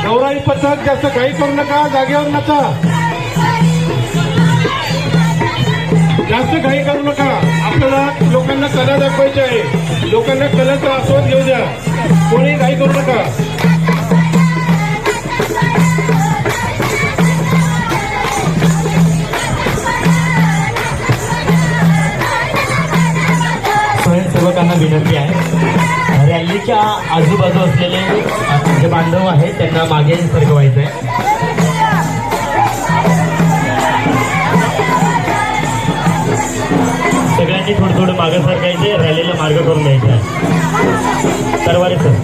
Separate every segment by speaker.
Speaker 1: नवराई पथक जास्त घाई करू नका, जागेवर नका, जास्त घाई करू नका. आपल्याला लोकांना कला दाखवायची आहे, लोकांना कलेचा आस्वाद घेऊ द्या, कोणी घाई करू नका.
Speaker 2: स्वयंसेवकांना विनंती आहे, रॅलीच्या आजूबाजू असलेले जे बांधव आहेत त्यांना मागे सरकवायचं आहे. सगळ्यांनी थोडं थोडं मागे सरकायचे, रॅलीला मार्ग करून द्यायचा आहे. तरवारे सर,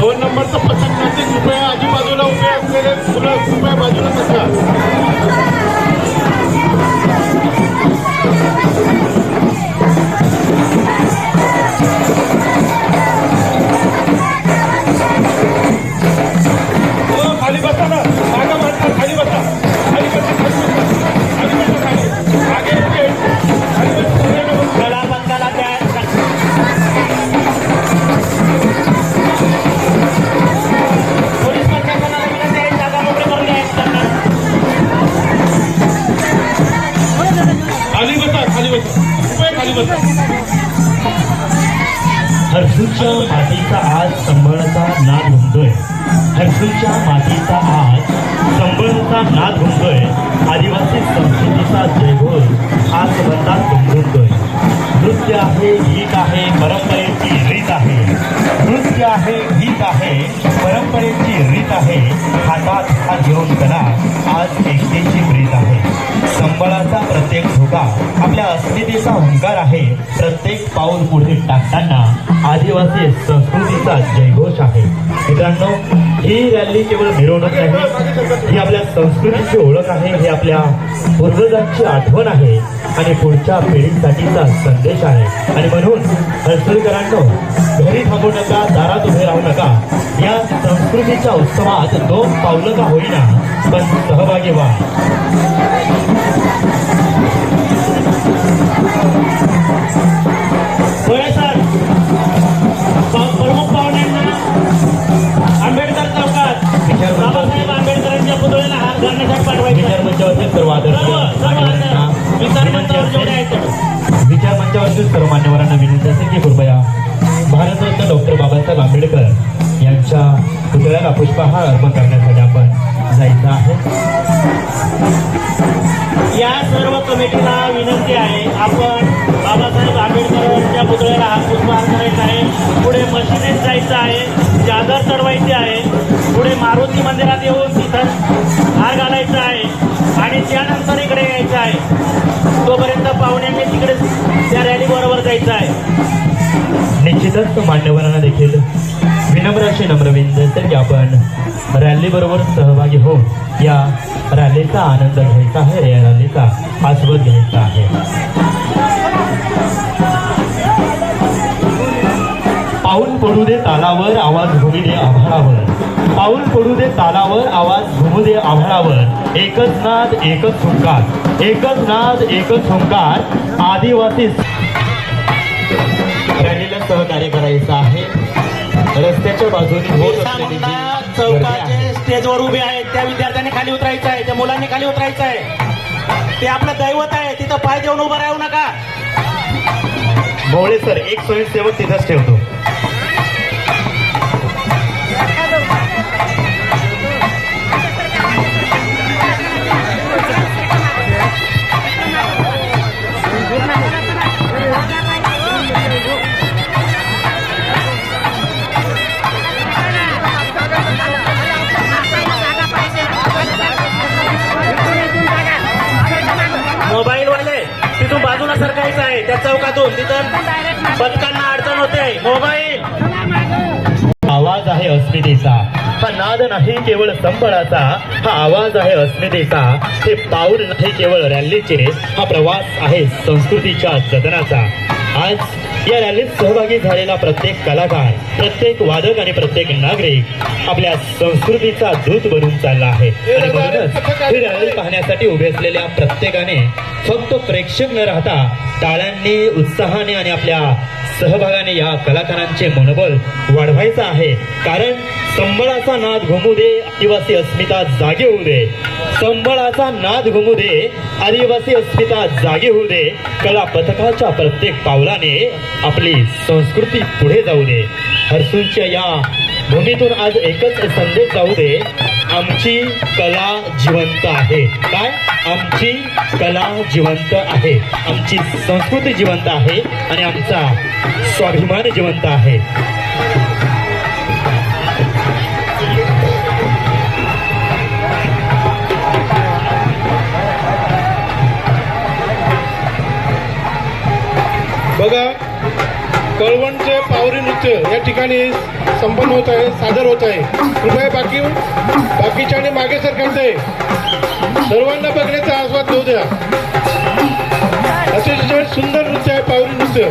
Speaker 1: 2 नंबरचं पथक नाशिक कृपया आजूबाजूला उभे असलेले मुलं कृपया बाजूला बसा. खाली बसा ना, मागा माणसं खाली बसा, खाली बसा, खाली बसा, खाली बसा, खाली मागे उभे, खाली बसा.
Speaker 2: गळा बंदाला द्या. पोलीस प्रशासनाला विनंती आहे, जागा मोकळी करून द्यायची त्यांना.
Speaker 1: खाली बसा, खाली बसा, कृपया खाली बसा.
Speaker 2: हर्सूलच्या मातीचा आज संबळचा नाद घुमतोय. हर्सूलच्या मातीचा आज संबळचा नाद घुमतोय. आदिवासी संस्कृतीचा जयघोष आज बनतात घुमघुमतोय. नृत्य आहे, गीत आहे, परंपरेची रीत आहे. नृत्य आहे, गीत आहे, परंपरेची रीत आहे. हातात हात घेऊन कला आज एकतेची प्रीत आहे. संबळाचा प्रत्येक धोका आपल्या अस्मितेचा हुंकार आहे. प्रत्येक पाऊल पुढे टाकताना आदिवासी संस्कृतीचा जयघोष आहे. मित्रांनो, ही रॅली केवळ मिरवणूक नाही, ही आपल्या संस्कृतीची ओळख आहे, ही आपल्या पूर्वजांची आठवण आहे आणि पुढच्या पिढीसाठीचा संदेश आहे. आणि म्हणून हर्सूलकरांनो, घरी थांबू नका, दारात उभे राहू नका. या संस्कृतीच्या उत्सवात 2 पावलं का होईना पण सहभागी व्हा. प्रमुख पाहुण्यांना आंबेडकर चौकात बाबासाहेब आंबेडकरांच्या पुतळ्याला हार घालण्यासाठी पाठवायचे. विचार मंचावरचे सर्व विचार मंचावरच्या सर्व मान्यवरांना विनंती असेल की कृपया भारतरत्न डॉक्टर बाबासाहेब आंबेडकर यांच्या पुतळ्याला पुष्पहार अर्पण करण्यासाठी आपण जायचं आहे. या सर्व कमिटीला विनंती आहे, आपण बाबासाहेब आंबेडकरांच्या पुतळ्याला हार पुष्पहार करायचा आहे. पुढे मशिदीत जायचं आहे, चादर चढवायची आहे. पुढे मारुती मंदिरात येऊन तिथं हार घालायचा आहे आणि त्यानंतर इकडे यायचं आहे. तोपर्यंत पाहुण्यांनी तिकडे त्या रॅली बरोबर जायचं आहे. निश्चितच मान्यवरांना देखील विनम्र अशी नम्र विनंती असेल की आपण रॅली बरोबर सहभागी होऊन या रॅलीचा आनंद घ्यायचा आहे, या रॅलीचा आस्वाद घ्यायचा आहे. पाऊल पडू दे तालावर, आवाज घुमू दे आभाळावर. पाऊल पडू दे तालावर, आवाज घुमू दे आभाळावर. एकच नाद, एकच हुंकार, एकच नाद, एकच हुंकार. आदिवासी रॅलीला सहकार्य करायचं आहे. रस्त्याच्या बाजूने होत असलेली
Speaker 3: चौकाचे स्टेजवर उभे आहेत त्या विद्यार्थ्यांनी खाली उतरायचं आहे, त्या मुलांनी खाली उतरायचं आहे. ते आपलं दैवत आहे, तिथं पाय देऊन उभं राहू नका.
Speaker 2: मोळे सर, एक स्वयंसेवक तिथंच ठेवतो.
Speaker 3: मोबाईलवाले तिथून बाजूला सरकायचं आहे, त्या चौकातून तिथं पथकांना अडचण होते. मोबाईल
Speaker 2: आवाज आहे अस्मितेचा, हा नाद नाही केवळ संबळाचा, हा आवाज आहे अस्मितेचा. हे पाऊल नाही केवळ रॅलीचे, हा प्रवास आहे संस्कृतीच्या जतनाचा. आज या रॅलीत सहभागी झालेला प्रत्येक कलाकार, प्रत्येक वादक आणि प्रत्येक नागरिक आपल्या संस्कृतीचा दूत बनून चालला आहे. आणि म्हणूनच ही रॅली पाहण्यासाठी उभे असलेल्या प्रत्येकाने फक्त प्रेक्षक न राहता टाळ्यांनी, उत्साहाने आणि आपल्या सहभागाने या कलाकारांचे मनोबल वाढवायचं आहे. कारण संबळाचा नाद घुमू दे, आदिवासी अस्मिता जागी होऊ दे. संबळाचा नाद घुमू दे, आदिवासी अस्मिता जागी होऊ दे. कला पथकाच्या प्रत्येक पावलाने आपली संस्कृती पुढे जाऊ दे. हर्सूलच्या या भूमीतून आज एकच संदेश जाऊ दे, आमची कला जिवंत आहे. काय? आमची कला जिवंत आहे, आमची संस्कृती जिवंत आहे आणि आमचा स्वाभिमान जिवंत आहे.
Speaker 1: बघा, कळवणचे पावरी नृत्य या ठिकाणी संपन्न होत आहे, सादर होत आहे. कृपया बाकीच्या मागे सरकायचं आहे. सर्वांना बघण्याचा आस्वाद घेऊ द्या. अतिशय सुंदर नृत्य आहे पावरी नृत्य.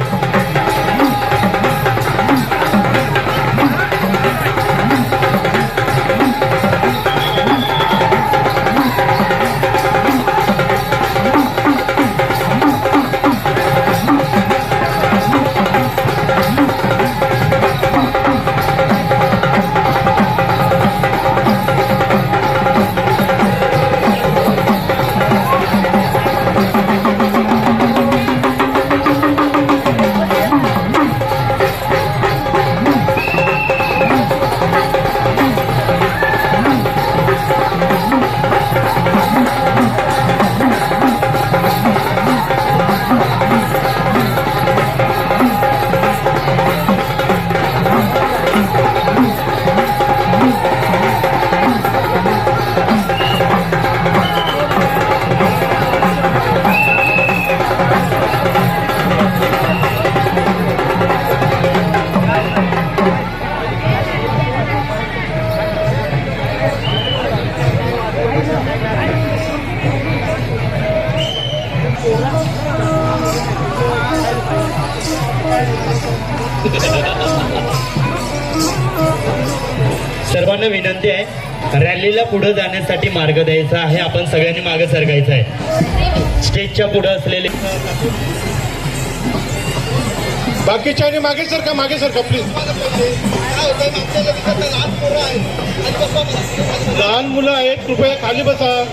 Speaker 2: सर्वांना विनंती आहे, रॅलीला पुढे जाण्यासाठी मार्ग द्यायचा आहे. आपण सगळ्यांनी मागे सरकायचं आहे. स्टेजच्या पुढे असलेले
Speaker 1: बाकीच्या मागे सरका प्लीज. लहान मुलं आहेत, कृपया खाली बसा.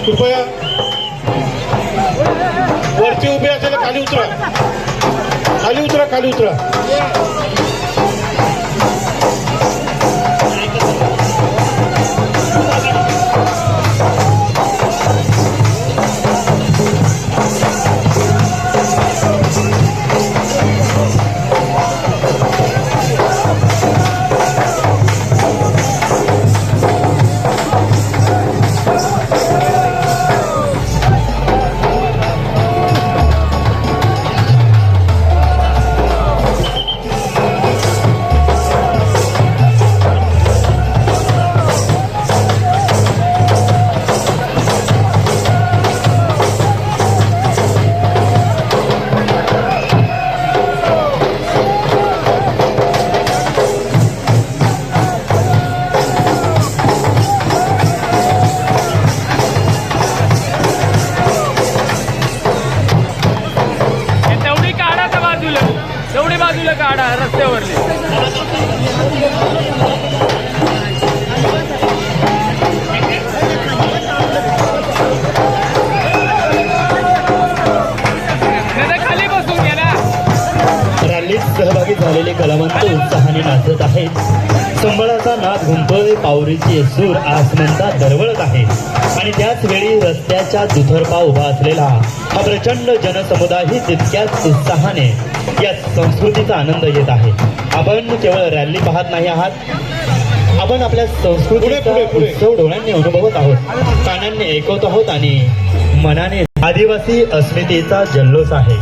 Speaker 1: कृपया वरती उभे असेल खाली उतरा. खाली उतरा.
Speaker 4: बाजूला काढा रस्त्यावरली. खाली बसून घ्या ना.
Speaker 2: रॅलीत सहभागी झालेले कलावंत उत्साहाने नाचत आहेत. संबळाचा नाद घुमतोय, पावरीचे सूर आसमंता दरवळत आहे आणि त्याच वेळी रस्त्याच्या दुतर्फा उभा असलेला हा प्रचंड जनसमुदायही तितक्याच उत्साहाने या संस्कृतीचा आनंद घेत आहे. आपण केवळ रॅली पाहत नाही आहात, आपण आपल्या संस्कृतीचा उत्सव डोळ्यांनी अनुभवत आहोत, कानांनी ऐकवत आहोत आणि मनाने आदिवासी अस्मितेचा जल्लोष आहे.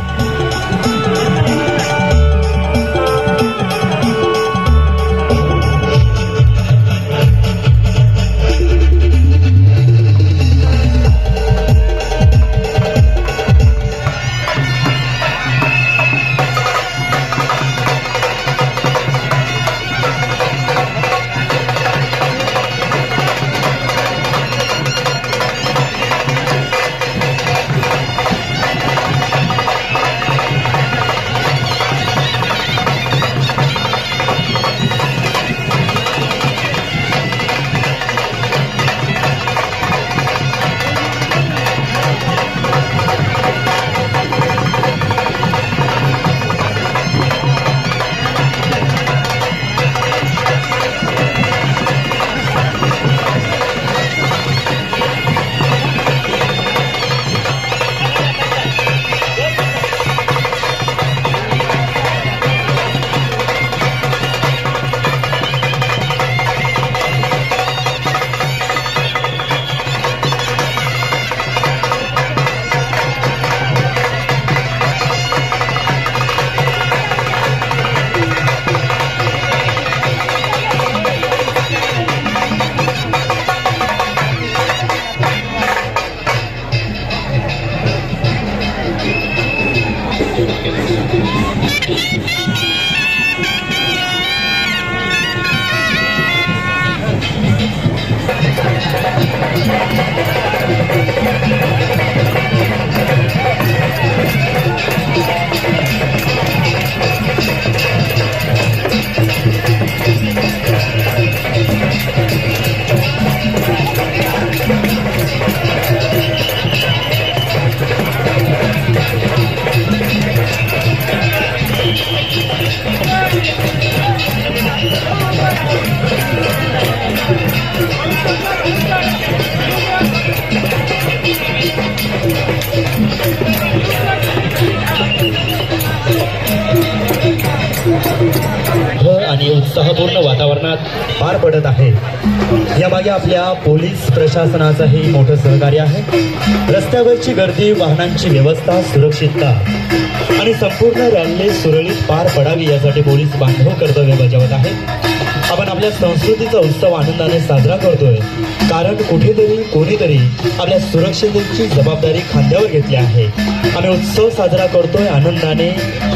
Speaker 2: आणि उत्साहपूर्ण वातावरणात पार पडत आहे. यामागे आपल्या पोलीस प्रशासनाचंही मोठं सहकार्य आहे. रस्त्यावरची गर्दी, वाहनांची व्यवस्था, सुरक्षितता आणि संपूर्ण रॅली सुरळीत पार पडावी यासाठी पोलीस बांधव कर्तव्य बजावत आहेत. आपण आपल्या संस्कृतीचा उत्सव आनंदाने साजरा करतोय, कारण कुठेतरी कोणीतरी आपल्या सुरक्षिततेची जबाबदारी खांद्यावर घेतली आहे. आम्ही उत्सव साजरा करतोय आनंदाने,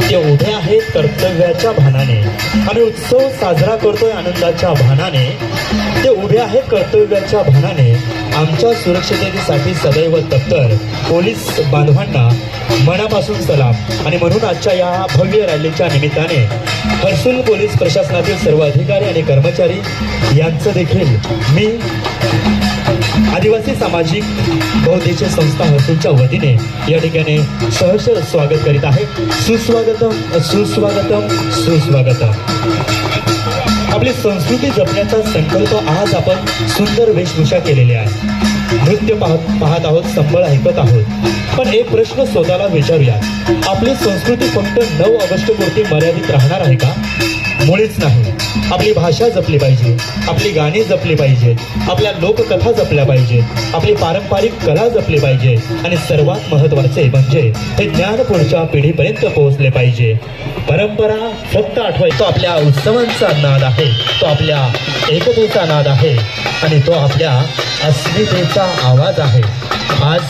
Speaker 2: ते उभे आहेत कर्तव्याच्या भानाने. आम्ही उत्सव साजरा करतोय आनंदाच्या भानाने, ते उभे आहेत कर्तव्याच्या भानाने. आमच्या सुरक्षिततेसाठी सदैव तत्पर पोलीस बांधवांना मनापासून सलाम. आणि म्हणून आजच्या या भव्य रॅलीच्या निमित्ताने हर्सुल पोलीस प्रशासनातील सर्व अधिकारी आणि कर्मचारी यांचं देखील मी आदिवासी सामाजिक बहुउद्देशीय संस्था हर्सुलच्या वतीने या ठिकाणी सहर्ष स्वागत करीत आहे. सुस्वागतम, सुस्वागतम, सुस्वागतम. आपली संस्कृती जपण्याचा संकल्प आज आपण सुंदर वेशभूषा केलेली आहे. नृत्य पाहत आहोत, संबळ ऐकत आहोत. पण एक प्रश्न स्वतःला विचारूया, आपली संस्कृती फक्त 9 ऑगस्ट पुरती मर्यादित राहणार आहे का? मुळीच नाही. आपली भाषा जपली पाहिजे, आपली गाणी जपली पाहिजेत, आपल्या लोककथा जपल्या पाहिजेत, आपली पारंपरिक कला जपली पाहिजे आणि सर्वात महत्त्वाचे म्हणजे हे ज्ञान पुढच्या पिढीपर्यंत पोहोचले पाहिजे. परंपरा फक्त आठवायचा तो आपल्या उत्सवांचा नाद आहे, तो आपल्या एकतेचा नाद आहे आणि तो आपल्या अस्मितेचा आवाज आहे. आज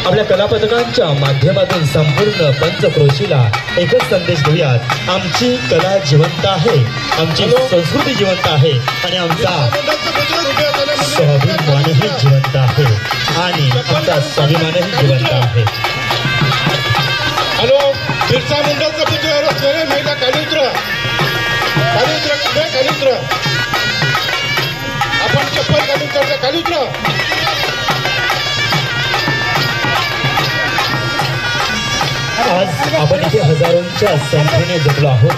Speaker 2: आपल्या कलापथकांच्या माध्यमातून संपूर्ण पंचक्रोशीला एकच संदेश देऊयात, आमची कला जिवंत आहे, आमची संस्कृती जिवंत आहे आणि आमचा स्वाभिमानही जिवंत आहे आणि आमचा स्वाभिमानही जिवंत आहे.
Speaker 1: हॅलो, बिरसा मुंडाचा पुतळा रस्त्याने महिला खाली उतरा, खाली उतरा, कुठे खाली उतरा. आपण चप्पल घालून चढता, खाली उतरा.
Speaker 2: आज आपण इथे हजारोंच्या संख्येने जमलो आहोत,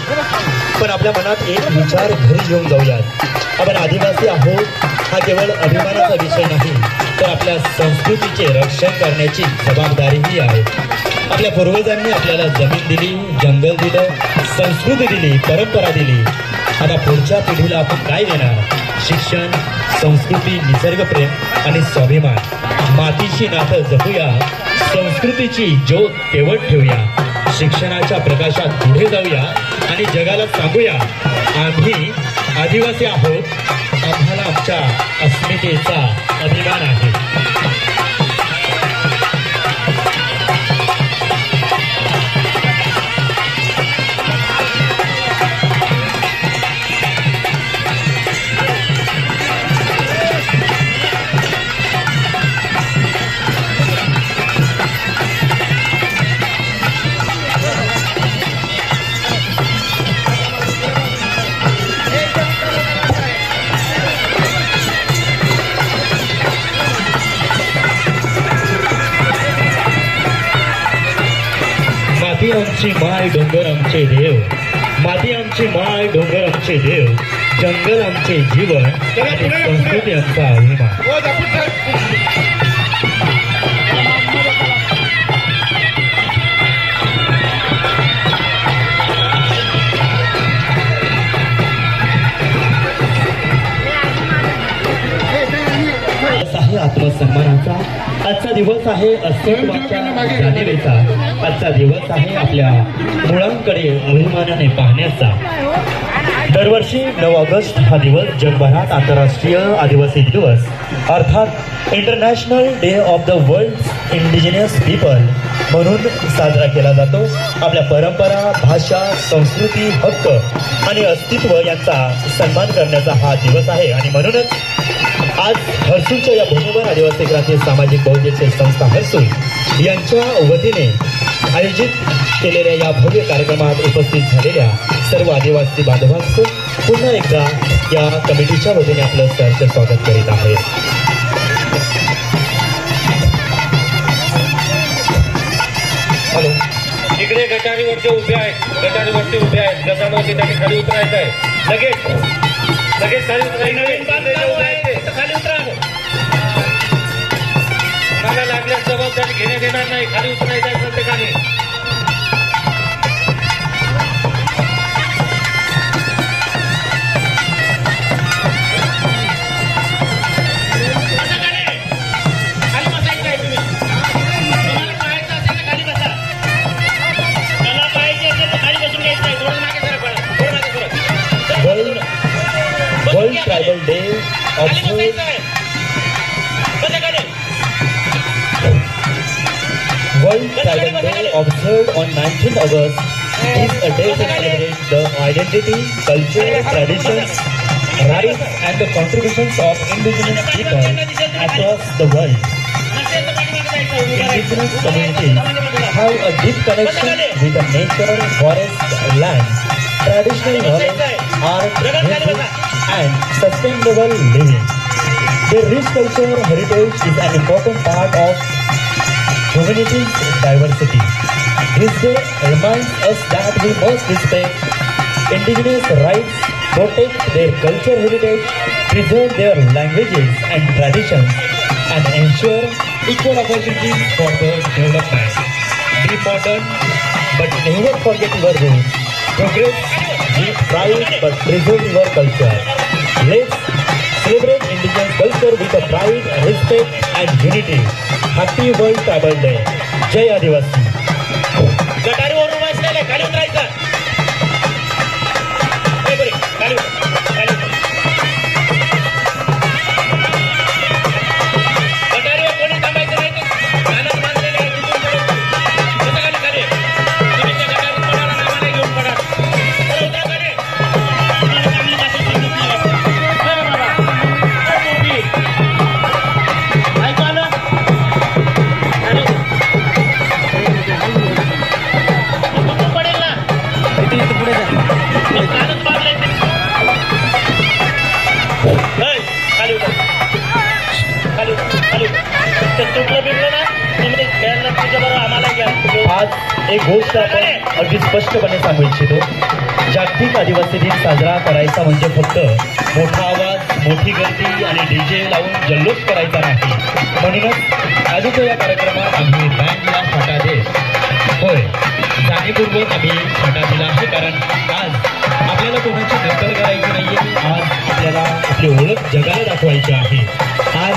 Speaker 2: पण आपल्या मनात एक विचार घरी घेऊन जाऊयात. आपण आदिवासी आहोत हा केवळ अभिमानाचा विषय नाही, तर आपल्या संस्कृतीचे रक्षण करण्याची जबाबदारीही आहे. आपल्या पूर्वजांनी आपल्याला जमीन दिली, जंगल दिलं, संस्कृती दिली, परंपरा दिली. आता पुढच्या पिढीला आपण काय देणार? शिक्षण, संस्कृती, निसर्गप्रेम आणि स्वाभिमान. मातीशी नातं जपूया, संस्कृतीची ज्योत तेवत ठेवूया, शिक्षणाच्या प्रकाशात पुढे जाऊया आणि जगाला सांगूया, आम्ही आदिवासी आहोत, आम्हाला आमच्या अस्मितेचा अभिमान आहे. माती आमची माय, डोंगर आमचे देव, माती आमची माय, डोंगर आमचे देव, जंगल आमचे जीवन आणि संस्कृती आमचा अभिमान.
Speaker 1: हो, दाखवून टाक.
Speaker 2: आहे आत्मसन्मानाचा. आजचा दिवस आहे अस्तित्वाच्या जाणीवेचा. आजचा दिवस आहे आपल्या मुळांकडे अभिमानाने पाहण्याचा. दरवर्षी 9 ऑगस्ट हा दिवस जगभरात आंतरराष्ट्रीय आदिवासी दिवस अर्थात international day of the world indigenous people म्हणून साजरा केला जातो. आपल्या परंपरा, भाषा, संस्कृती, हक्क आणि अस्तित्व यांचा सन्मान करण्याचा हा दिवस आहे. आणि म्हणूनच आज हर्सूलच्या या भूमीवर आदिवासी क्रांती सामाजिक बौद्धिक संस्था हर्सूल यांच्या वतीने आयोजित केलेल्या या भव्य कार्यक्रमात उपस्थित झालेल्या सर्व आदिवासी बांधवांचं पुन्हा एकदा या कमिटीच्या वतीने आपलं सहर्ष स्वागत करीत आहे.
Speaker 1: हॅलो, इकडे गटारीवरचे उभे आहेत, गटारीवरचे उभे आहेत, गटावरती त्यांनी खाली उतरायचं आहे. लगेच खाली उतरायचं खाली उतरा. मला लागल्यास जबाबदारी घेण्यात येणार नाही. खाली उतरायचं आहे प्रत्येकाने.
Speaker 2: World tribal day observed on 19th August is a day to celebrate the identity, culture, traditions, rights and the contributions of indigenous people across the world. Indigenous communities have a deep connection with the nature, forest, land, traditional knowledge, art, music and sustainable living. Their rich cultural heritage is an important part of humanity's diversity. This day reminds us that we must respect indigenous rights, protect their cultural heritage, preserve their languages and traditions, and ensure equal opportunities for their development. Be modern, but never forget your roots. Progress with pride, but preserve your culture. Let's celebrate indigenous culture with a pride, respect, and unity. Happy World Tribal Day. जय आदिवासी.
Speaker 3: गटारीवर उभा असलेले खाली उतरायचं. खाली गटारीवर कोणी थांबायचं नाही. कानात बांधलेले आहे, तिथून खाली खाली तुम्ही त्या गटारीत पडाला नावाने घेऊन पडा. उतरा खाली. ऐका ना.
Speaker 2: आज एक गोष्ट आपण अगदी स्पष्टपणे सांगू इच्छितो. जागतिक आदिवासी दिन साजरा करायचा म्हणजे फक्त मोठा आवाज, मोठी गर्दी आणि डीजे लावून जल्लोष करायचा नाही. म्हणूनच आजच्या या कार्यक्रमात आम्ही बँडला फाटा देत होय जाणीवपूर्वक आम्ही फाटा दिला आहे. कारण आज आपल्याला कोणाची नक्कल करायची नाहीये. आज आपल्याला आपली ओळख जगाला दाखवायची आहे. आज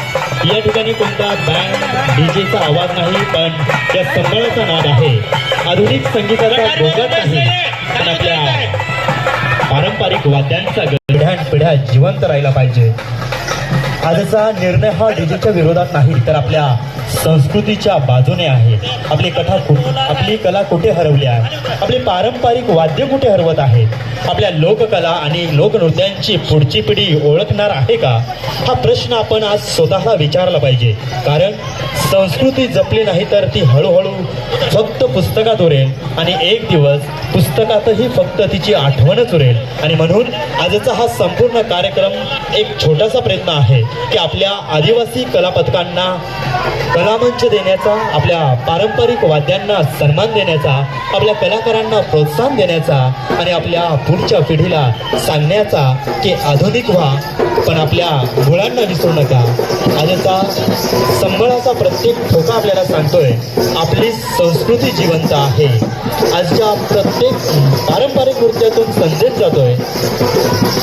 Speaker 2: या ठिकाणी कोणता बँड डीजेचा आवाज नाही, पण या संबळाचा नाद आहे. आधुनिक संगीताचा गोंगाट नाही, पण आपल्या पारंपरिक वाद्यांचा पिढ्यानपिढ्या जिवंत राहिला पाहिजे. आजचा निर्णय हा डीजेच्या विरोधात नाही, तर आपल्या संस्कृतीच्या बाजूने आहे. आपली कला कुठे हरवली आहे? आपली पारंपरिक वाद्य कुठे हरवत आहेत? आपल्या लोककला आणि लोकनृत्यांची पुढची पिढी ओळखणार आहे का? हा प्रश्न आपण आज स्वतःला विचारला पाहिजे. कारण संस्कृती जपली नाही तर ती हळूहळू फक्त पुस्तकात उरेल आणि एक दिवस पुस्तकातही फक्त तिची आठवणच उरेल. आणि म्हणून आजचा हा संपूर्ण कार्यक्रम एक छोटासा प्रयत्न आहे की आपल्या आदिवासी कलापथकांना कलामंच देण्याचा, आपल्या पारंपरिक वाद्यांना सन्मान देण्याचा, आपल्या कलाकारांना प्रोत्साहन देण्याचा आणि आपल्या पुढच्या पिढीला सांगण्याचा की आधुनिक व्हा, पण आपल्या मुळांना विसरू नका. आजचा संबळाचा प्रत्येक ठोका आपल्याला सांगतोय आपली संस्कृती जिवंत आहे. आजच्या प्रत्येक पारंपरिक नृत्यातून संदेश जातोय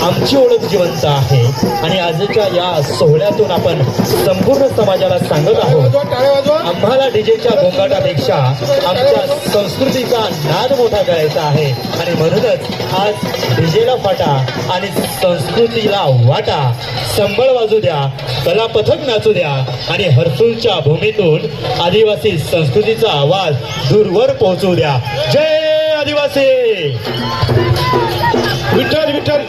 Speaker 2: आमची ओळख जिवंत आहे. आणि आजच्या या सोहळ्यातून आपण संपूर्ण समाजाला सांगत आहोत
Speaker 1: टाळ्या वाजवा.
Speaker 2: आम्हाला डीजेच्या गोंगाटापेक्षा आमच्या संस्कृतीचा नाद मोठा करायचा आहे. आणि म्हणूनच आज डीजेला फाटा आणि संस्कृतीला वाटा. संबळ वाजू द्या, कला पथक नाचू द्या आणि हर्सूलच्या भूमीतून आदिवासी संस्कृतीचा आवाज दूरवर पोहोचू द्या. जय आदिवासी.
Speaker 1: विठ्ठल विठ्ठल.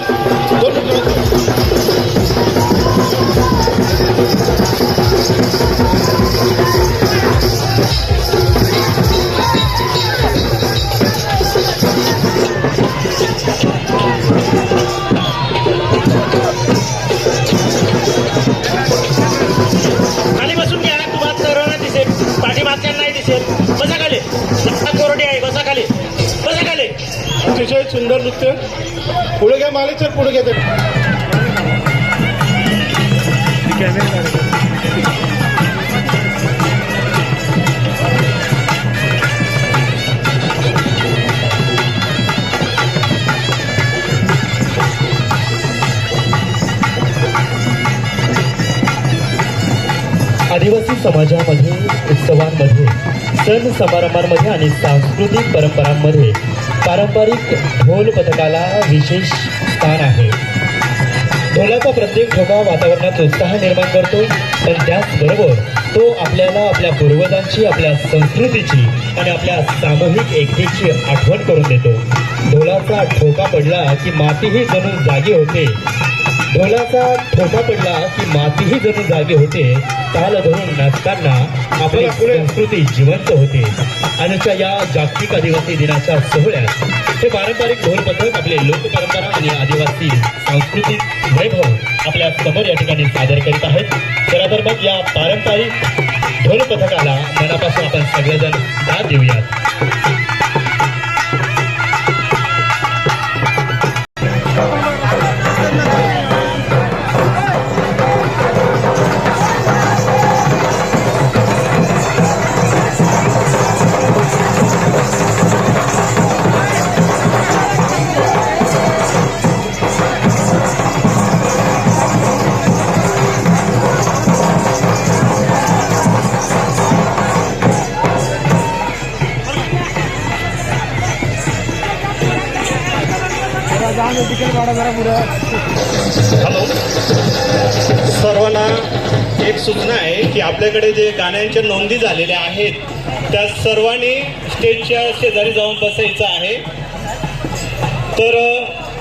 Speaker 3: खाली बसून घ्या. तुम्हाला सर्वांना दिसेल, पाठीमागच्या नाही दिसेल. बसा खाली. रस्ता कोरडी आहे. बसा खाली. बसा खाली.
Speaker 1: अतिशय सुंदर नृत्य. पुढे घ्या मालिक सर, पुढे घ्या.
Speaker 2: आदिवासी समाजामध्ये उत्सवांमध्ये सण समारंभांमध्ये आणि सांस्कृतिक परंपरांमध्ये पारंपरिक ढोल पथकाला विशेष स्थान आहे. ढोलाचा प्रत्येक ठोका वातावरणात उत्साह निर्माण करतो, पण त्याचबरोबर तो आपल्याला आपल्या पूर्वजांची, आपल्या संस्कृतीची आणि आपल्या सामूहिक एकतेची आठवण करून देतो. ढोलाचा ठोका पडला की मातीही जणू जागी होते. ढोलाचा ठोका पडला की मातीही जणू जागी होते. ताल धरून नाचताना आपली संस्कृती जिवंत होते. आजच्या या जागतिक आदिवासी दिनाच्या सोहळ्यात हे पारंपरिक ढोल पथक आपले लोकपरंपरा आणि आदिवासी सांस्कृतिक वैभव आपल्या समोर या ठिकाणी सादर करीत आहेत. चला तर मग या पारंपरिक ढोल पथकाला मनापासून आपण सगळेजण दाद देऊयात.
Speaker 5: हॅलो, सर्वांना एक सूचना आहे की आपल्याकडे जे गाण्यांच्या नोंदी झालेल्या आहेत त्या सर्वांनी स्टेजच्या शेजारी जाऊन बसायचं आहे. तर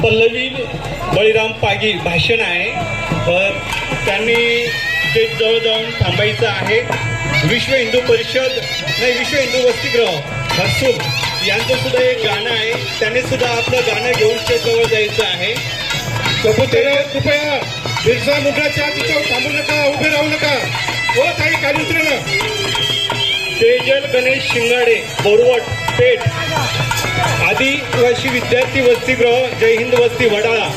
Speaker 5: पल्लवी बळीराम पागी भाषण आहे, त्यांनी स्टेजजवळ जाऊन थांबायचं आहे. विश्व हिंदू हिंदू वसतिगृह हर्सूल यांचं सुद्धा एक गाणं आहे, त्यांनी सुद्धा आपलं गाणं घेऊन स्टेजजवळ जायचं आहे.
Speaker 1: कबुतरे कृपया बिरसा मुंडाच्या तिथं थांबू नका, उभे राहू नका. हो ताई, खाली उतरा ना.
Speaker 5: तेजल गणेश शिंगाडे, बोरवट पेठ आदिवासी विद्यार्थी वसतिगृह जय हिंद वस्ती वडाळा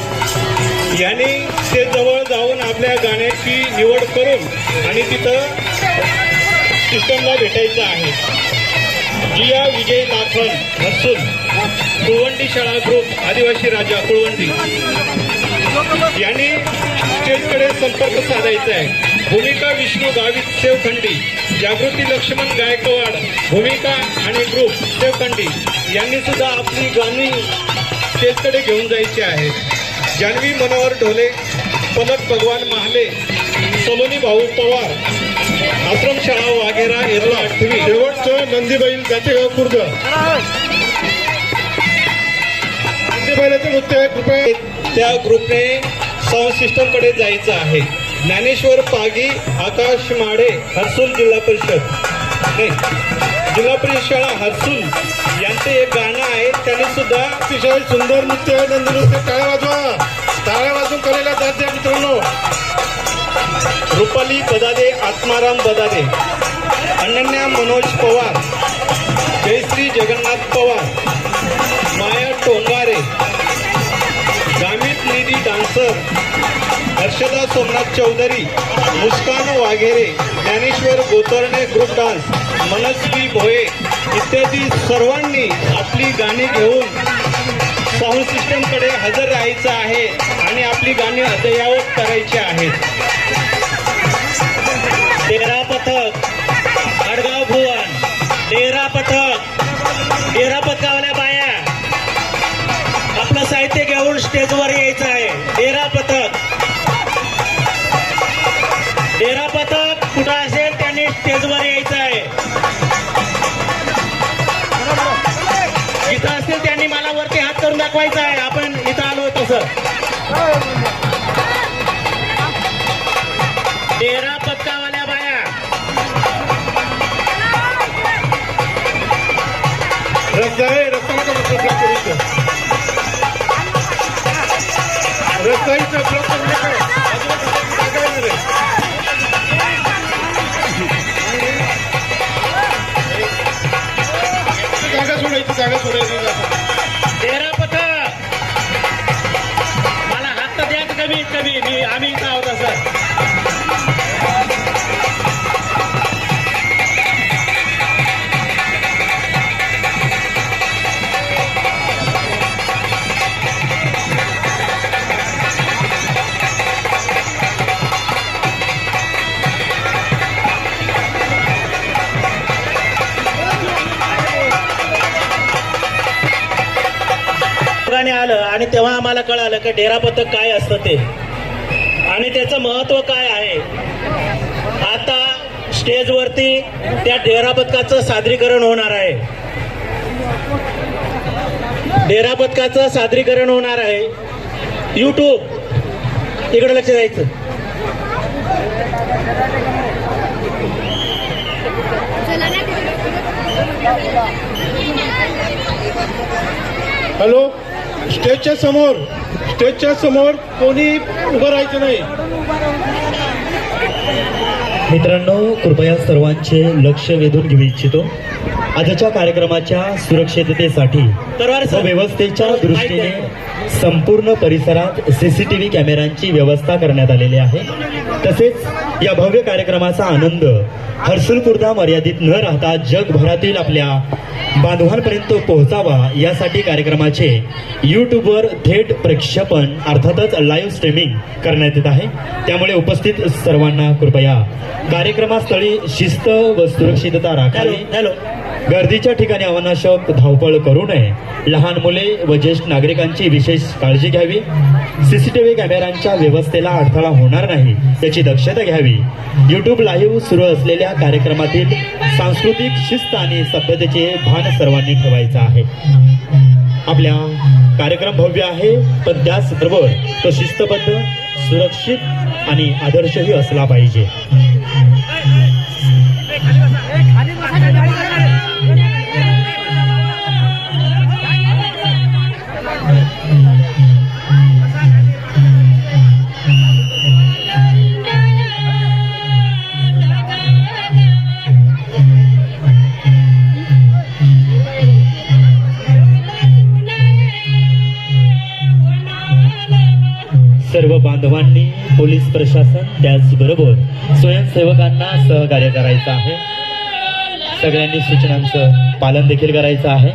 Speaker 5: यांनी ते जवळ जाऊन आपल्या गाण्याची निवड करून आणि तिथं सिस्टमला भेटायचं आहे. जिया विजय लाखन हर्सूल, कुळवंडी शाळा ग्रुप आदिवासी राजा कुळवंडी यांनी स्टेजकडे संपर्क साधायचा आहे. भूमिका विष्णू गावित सेवखंडी, जागृती लक्ष्मण गायकवाड भूमिका आणि ग्रुप सेवखंडी यांनी सुद्धा आपली गाणी स्टेजकडे घेऊन जायची आहे. जान्हवी मनोहर ढोले, पलक भगवान महाले, सलोनी भाऊ पवार, आश्रमशाळा वाघेरा एरला 8वी,
Speaker 1: शेवटचं नंदीबाईल जातेगाव खुर्द. नंदीबाईलाचं नृत्य आहे, कृपया.
Speaker 5: त्या ग्रुपने साऊंड सिस्टमकडे जायचं आहे. ज्ञानेश्वर पागी, आकाश माडे, हर्सूल जिल्हा परिषद शाळा हर्सूल यांचे एक गाणं आहे, त्यांनी सुद्धा
Speaker 1: अतिशय सुंदर नृत्य आहे, नंदी नृत्य. टाळ्या वाजवा, टाळ्या वाजून करायला जात द्या मित्रांनो.
Speaker 5: रुपाली बदादे, आत्माराम बदादे, अनन्या मनोज पवार, जयश्री जगन्नाथ पवार, माया टोंगारे, गामित निधी डान्सर हर्षदा सोमनाथ चौधरी, मुस्कान वाघेरे, ज्ञानेश्वर गोतरणे ग्रुप डान्स, मनस्वी भोये इत्यादी सर्वांनी आपली गाणी घेऊन साऊंड सिस्टमकडे हजर राहायचं आहे आणि आपली गाणी अद्ययावत करायची आहेत.
Speaker 2: डेरा पथक, आडगाव भुवन, डेरा पथकावाल्या बाया आपलं साहित्य घेऊन स्टेजवर यायचं आहे. डेरा पथक कुठं असेल त्यांनी स्टेजवर यायचं आहे. जिथं असेल त्यांनी मला वरती हात करून दाखवायचा आहे आपण इथं आलो तसं. डेरा पथकावाल्या बाया
Speaker 1: रस्ता आहे, रस्ता नका ब्लॉक करू इथं. रस्ता इथं ब्लॉक करू नका. जागा आहे ना रे. जागा सोडायची.
Speaker 2: डेरा पथक मला हात तर द्या कमीत कमी आम्ही इथं आहोत सर. आलं आणि तेव्हा आम्हाला कळालं की डेरा पथक काय असतं ते आणि त्याचं महत्व काय आहे. आता स्टेजवरती त्या डेरा पथकाचं सादरीकरण होणार आहे. डेरा पथकाचं सादरीकरण होणार आहे. यूट्यूब इकडे लक्ष द्यायचं.
Speaker 1: हॅलो, स्टेजच्या समोर कोणी उभं राहायचं नाही.
Speaker 2: मित्रांनो, कृपया सर्वांचे लक्ष वेधून घेऊ इच्छितो. आजच्या कार्यक्रमाच्या सुरक्षिततेसाठी व व्यवस्थेच्या दृष्टीने संपूर्ण परिसरात CCTV कॅमेऱ्यांची व्यवस्था करण्यात आलेली आहे. तसेच या भव्य कार्यक्रमाचा आनंद हर्सुलपुरता मर्यादित न राहता जगभरातील आपल्या बांधवांपर्यंत पोहोचावा यासाठी कार्यक्रमाचे यूट्यूबवर थेट प्रक्षेपण अर्थातच लाईव्ह स्ट्रीमिंग करण्यात येत आहे. त्यामुळे उपस्थित सर्वांना कृपया कार्यक्रमास्थळी शिस्त व सुरक्षितता राखावी. गर्दीच्या ठिकाणी अनावश्यक धावपळ करू नये. लहान मुले व ज्येष्ठ नागरिकांची विशेष काळजी घ्यावी. CCTV कॅमेऱ्यांच्या व्यवस्थेला अडथळा होणार नाही याची दक्षता घ्यावी. यूट्यूब लाईव्ह सुरू असलेल्या कार्यक्रमातील सांस्कृतिक शिस्त आणि सभ्यतेचे भान सर्वांनी ठेवायचं आहे. आपल्या कार्यक्रम भव्य आहे, पण त्याचबरोबर तो शिस्तबद्ध, सुरक्षित आणि आदर्शही असला पाहिजे. सर्व बांधवांनी, पोलीस प्रशासन त्याचबरोबर स्वयंसेवकांना सहकार्य करायचं आहे. सगळ्यांनी सूचनांचं पालन देखील करायचं आहे.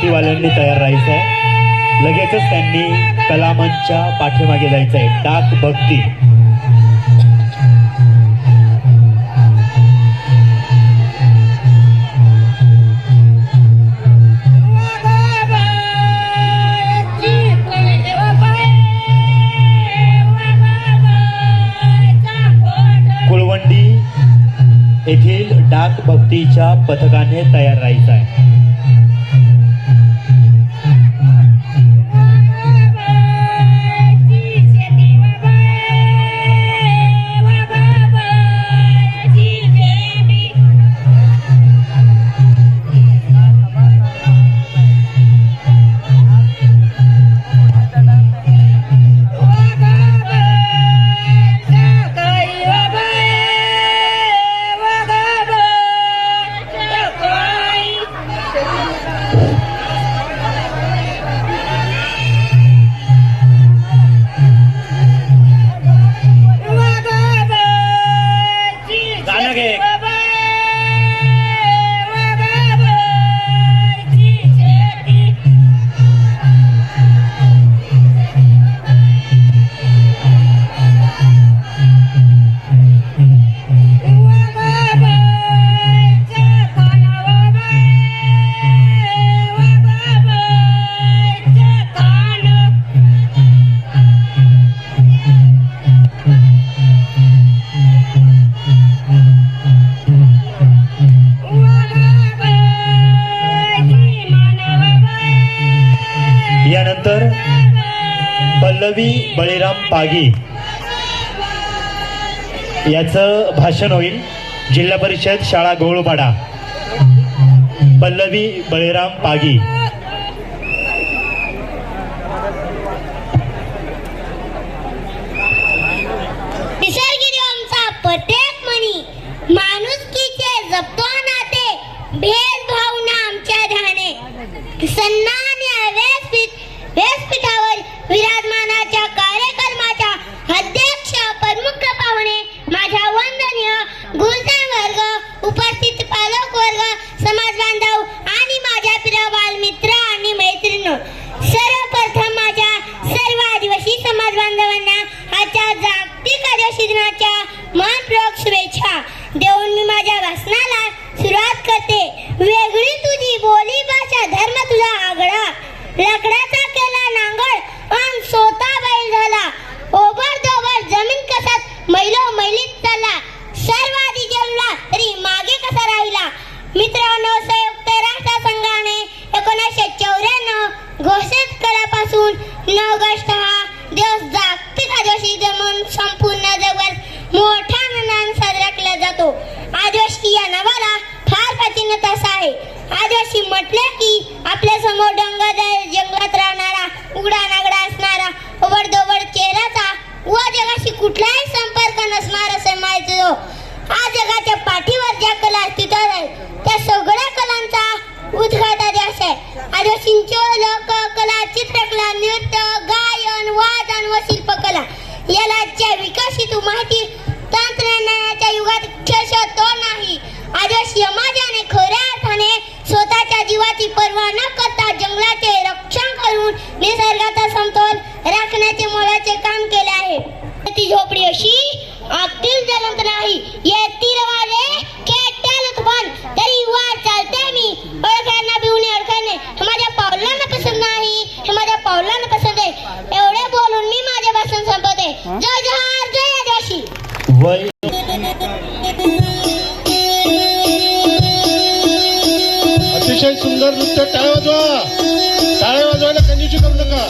Speaker 2: पेटीवाल्यांनी तयार राहायचं आहे. लगेचच त्यांनी कलामंचच्या पाठीमागे जायचं आहे. डाक भक्ती. कुळवंडी येथील डाक भक्तीच्या पथकाने तयार राहायचं आहे. यानंतर पल्लवी बळीराम पागी याचं भाषण होईल. जिल्हा परिषद शाळा गोळपाडा. पल्लवी बळीराम पागी.
Speaker 6: निसर्गदेवांचा प्रत्येक मनी माणुसकीचे जपतो नाते, भेदभाव ना आमच्या ध्याने. सन्मान या व्यासपीठावर विराजमानाच्या कार्यक्रमाच्या अध्यक्ष प्रमुख पाहुणे, माझ्या वंदनीय गुरुजन वर्ग, उपस्थित पालक वर्ग, समाज बांधव आणि माझ्या प्रिय बालमित्र आणि मैत्रिणी, सर्वप्रथम माझ्या सर्व आदिवासी समाज बांधवांना आजच्या जागतिक आदिवासी दिनाच्या मनपूर्वक शुभेच्छा देऊन मी माझ्या भाषणाला सुरुवात करते. वेगळी तुझी बोली भाषा, धर्म तुझा आगळा, लाकडाचा केला नांगळ अन सोता बैल झाला, ओबड दोबड जमीन कसात मैलीत चालला, सर्व आधी जन्मला तरी मागे कसा राहिला. मित्रांनो, संयुक्त राष्ट्रसंघाने 1994 घोषित केल्यापासून 9 ऑगस्ट हा दिवस जागतिक आदिवासी दिन म्हणून संपूर्ण जगभर मोठ्या आनंदाने साजरा केला जातो. आदिवासी या नावाला फार प्राचीनता आहे. आदिवासी म्हटले की आपल्या समोर डोंगरदऱ्या जंगलात राहणारा, उघडा नागडा असणारा, ओबडधोबड चेहऱ्याचा व जगाशी कुठलाही संपर्क नसणारा समाज जो. आज जगाच्या पाठीवर ज्या कला अस्तित्वात आहेत त्या सगळ्या कलांचा उद्घाट आदिवासी आहे. आदिवासींची लोककला, चित्रकला, नृत्य, गायन, वादन व शिल्पकला याला आजच्या विकसित माहिती तंत्रज्ञानाच्या युगात क्षय तो नाही. आदिवासी समाजाने खऱ्या अर्थाने स्वतःच्या जीवाची पर्वा न करता जंगलाचे रक्षण करून निसर्गाचा समतोल राखण्याचे मोलाचे काम केले आहे. ती झोपडी अशी आतील जलंत नाही, येतील वाले केट्याल तुफान तरी वाट चालते मी, ओळखांना भिवून अडखळणे हे माझ्या पावलांना पसंत नाही, हे माझ्या पावलांना पसंत आहे. एवढे बोलून मी माझे भाषण संपवते. जय जहार, जय आदिवासी.
Speaker 2: वय
Speaker 1: अतिशय सुंदर नृत्य. टाळ्या वाजवा. टाळ्या वाजवायला कंजूसी करू नका.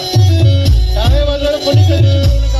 Speaker 1: टाळ्या वाजवायला कोणी कंजूसी करू नका.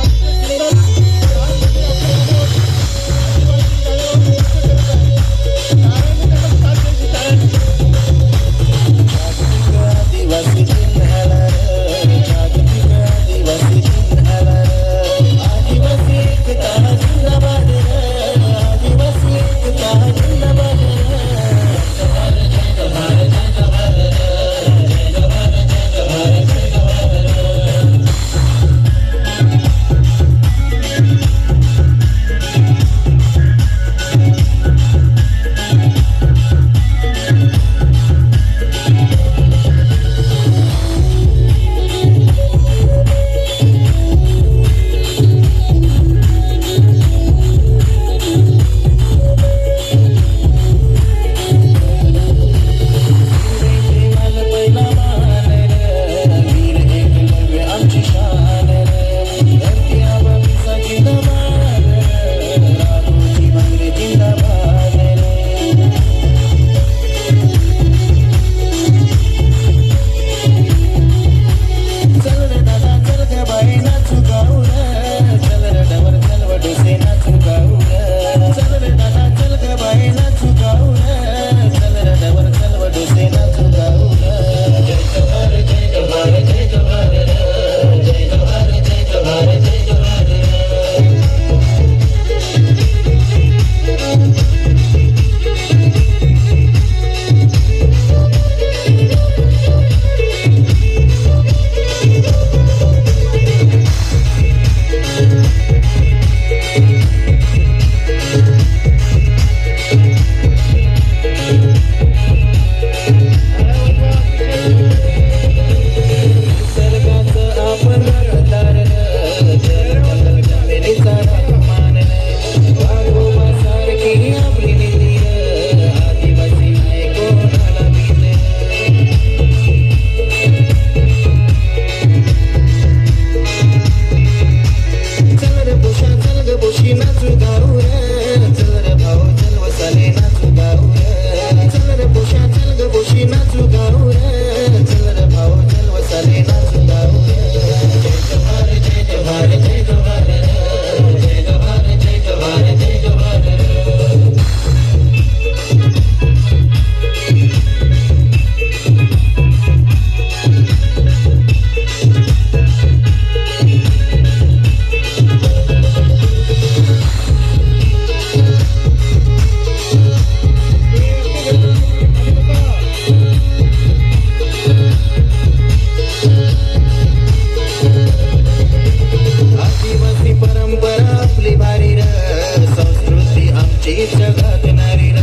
Speaker 7: सुशिक्षित जगात नारी र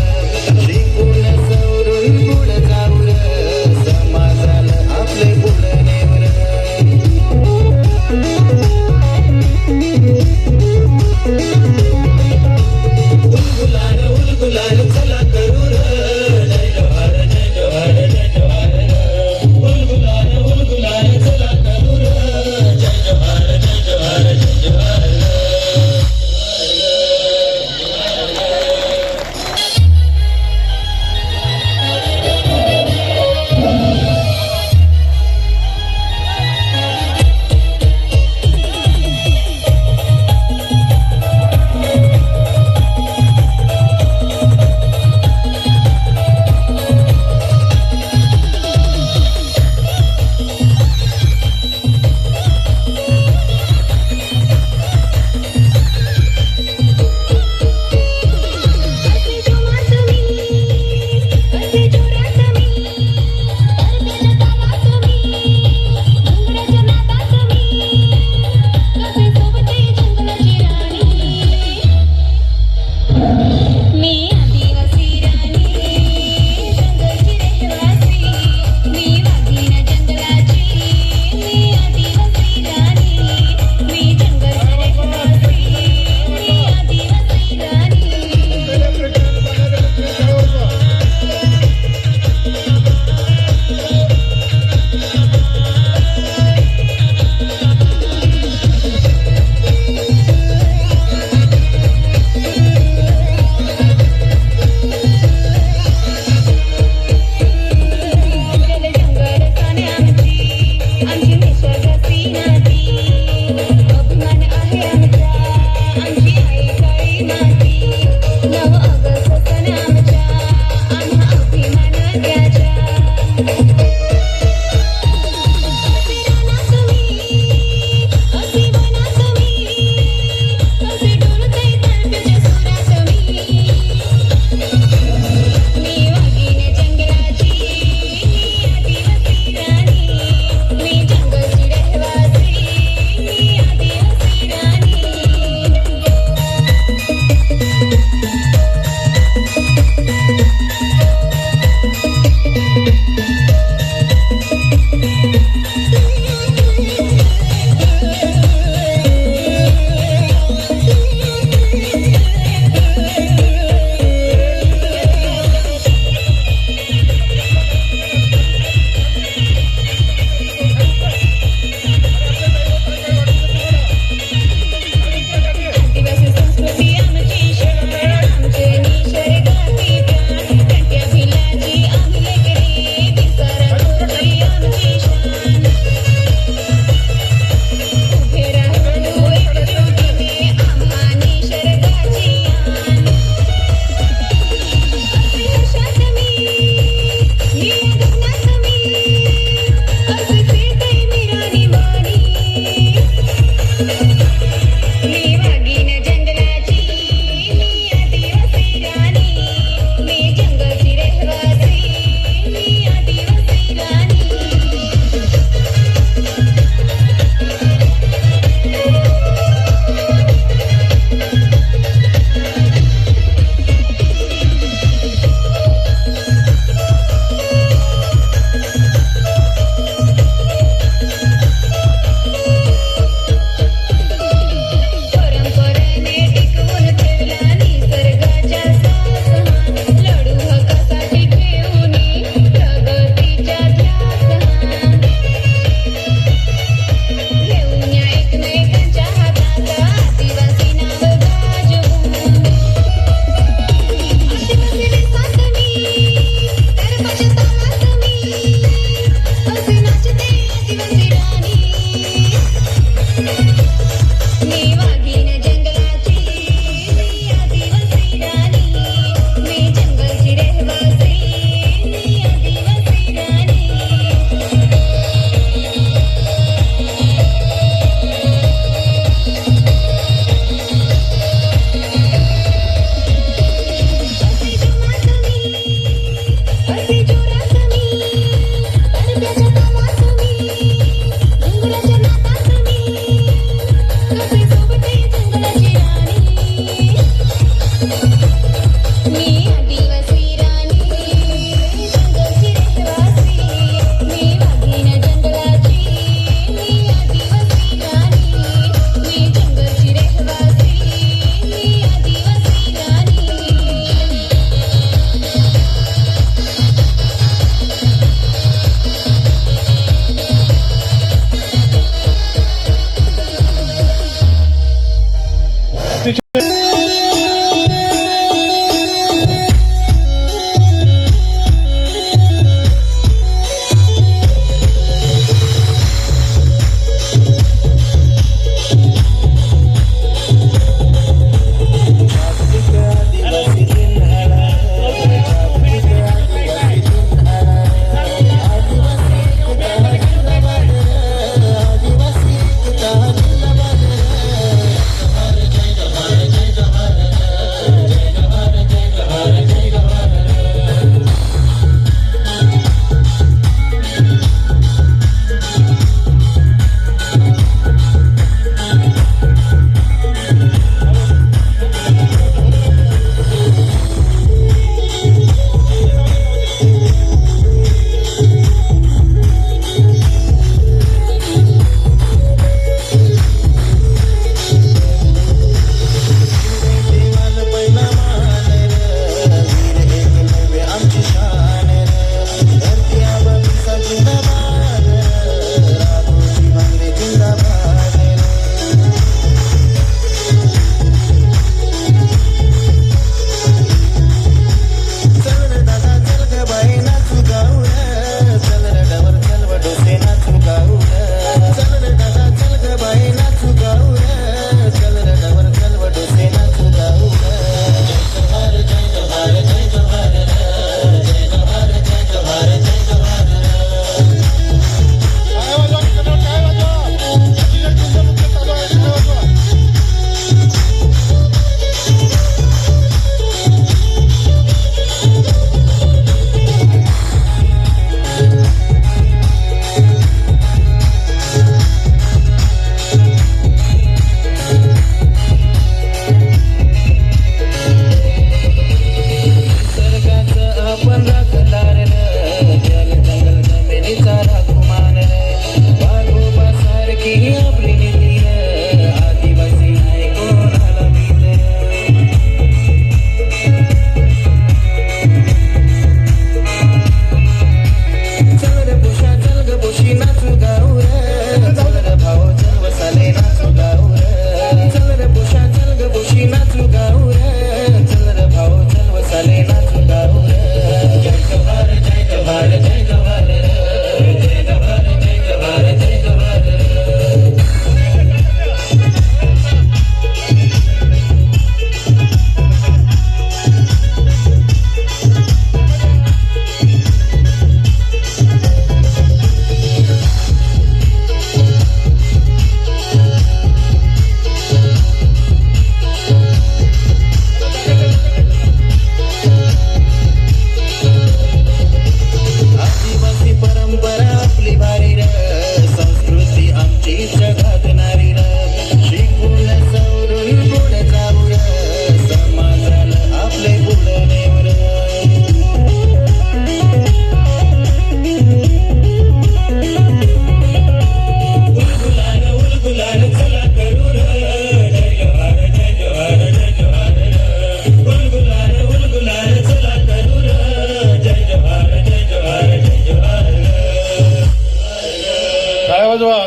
Speaker 7: शिकून सवरून पुढ जाऊ र समाजाला आपले पुढ नेवर उलगुलाल चला करू र जय जवाहर जय जवाहर जय जवाहर उलगुलाल चला करू र जय जवाहर जय जवाहर जय जवाहर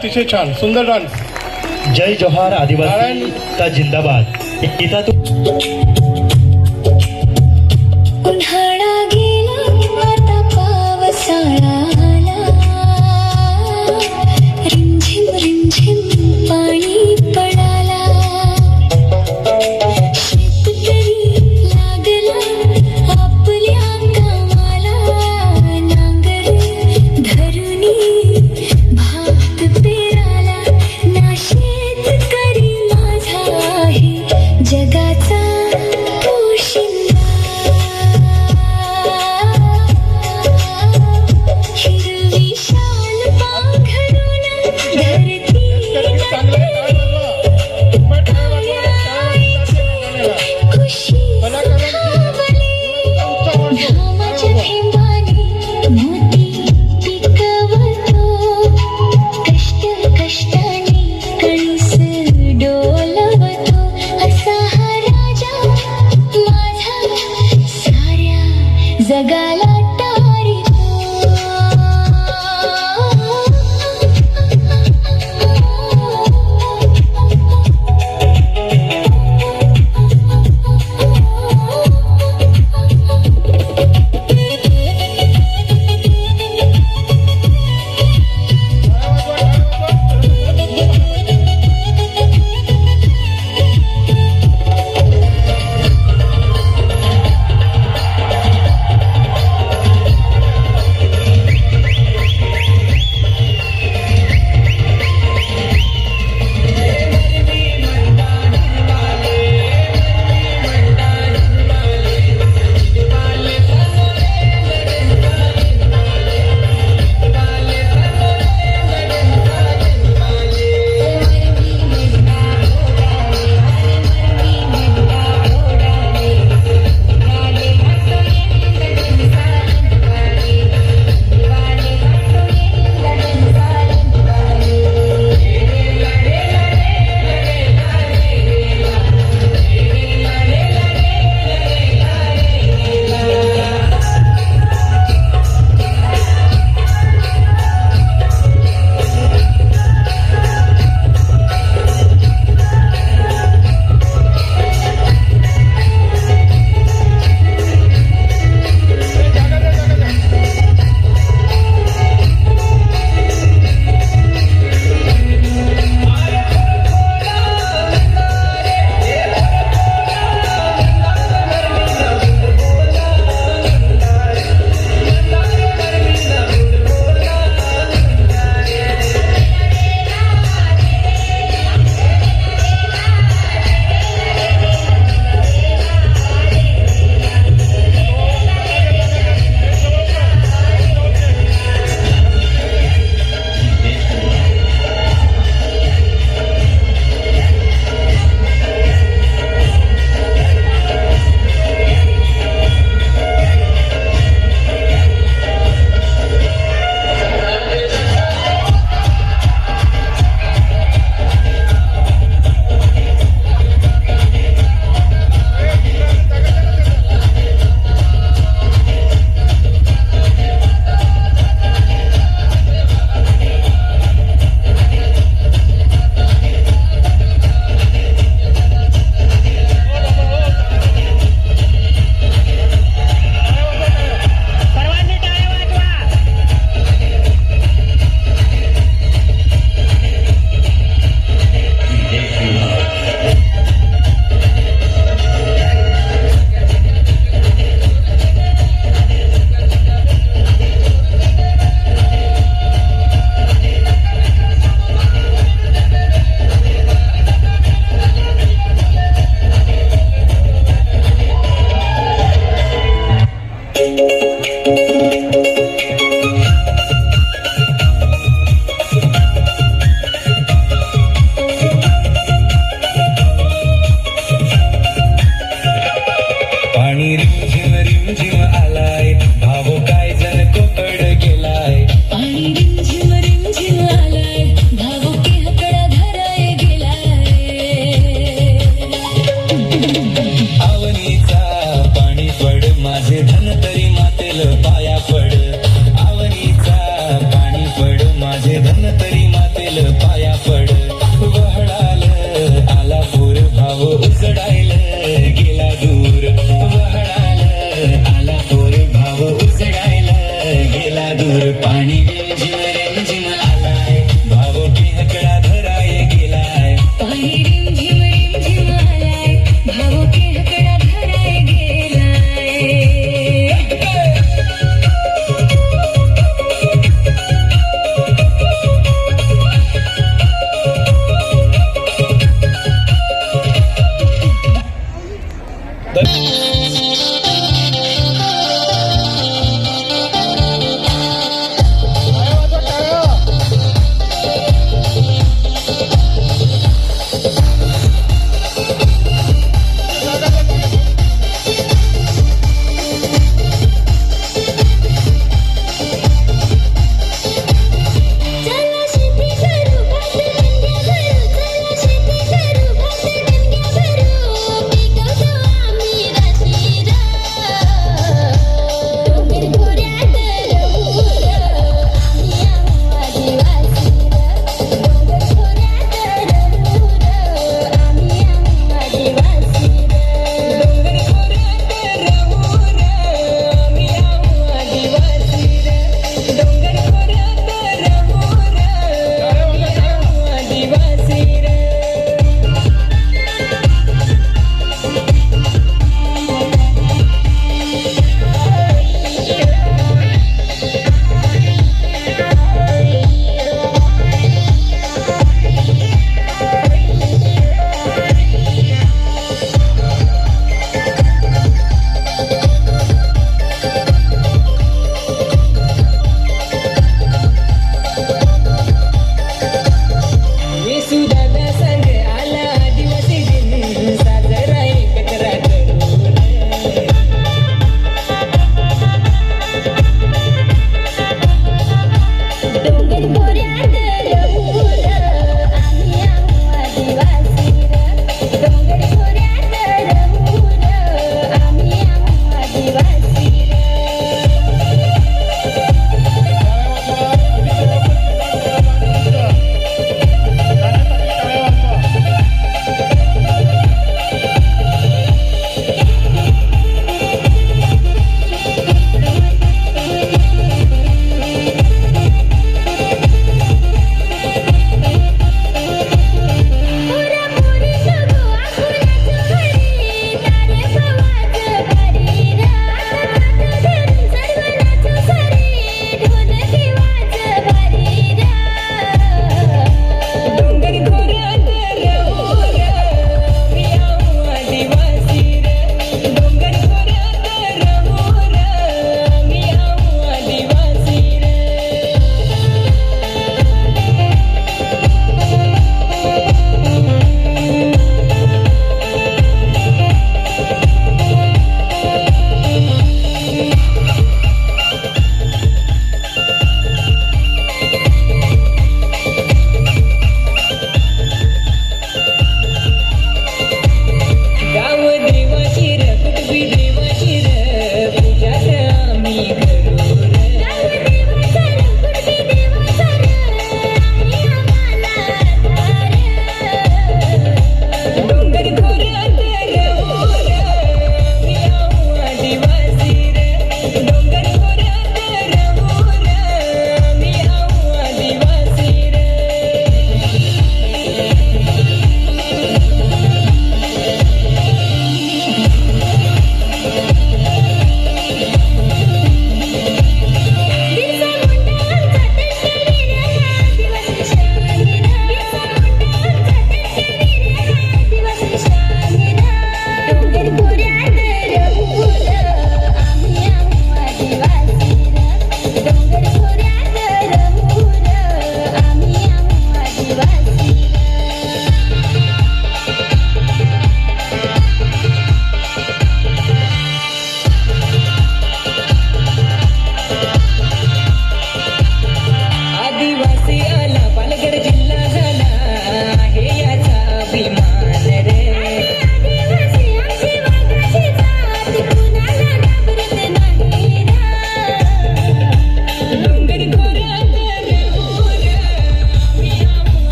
Speaker 1: अतिशय छान सुंदर डान्स.
Speaker 2: जय जोहार आदिवासी का जिंदाबाद. इथं तू
Speaker 8: उन्हाळा गेला आता पावसाळा आला, रिमझिम रिमझिम पाणी पडाला, शेतकरी लागला आपल्या कामाला, नांगर धरुनी भात पेराला, ना शेतकरी माझा आहे जगाचा पोशिंदा. हिरवी शाल पांघरून धरती खुशी सावली, घामाच्या थेंबाने मोती पिकवतो, कष्ट कष्टाने कणीस डोलवतो, असा हा राजा माझा साऱ्या जगाला
Speaker 7: उसडायला गेला दूर वहडाला आला पोर भाव उसडायला गेला दूर पाणी रिमझिम आलाय भाव टिहकडा धराय गेलाय
Speaker 8: पाणी रिमझिम आलाय भाव केहकडा धराय गेलाय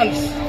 Speaker 1: डान्स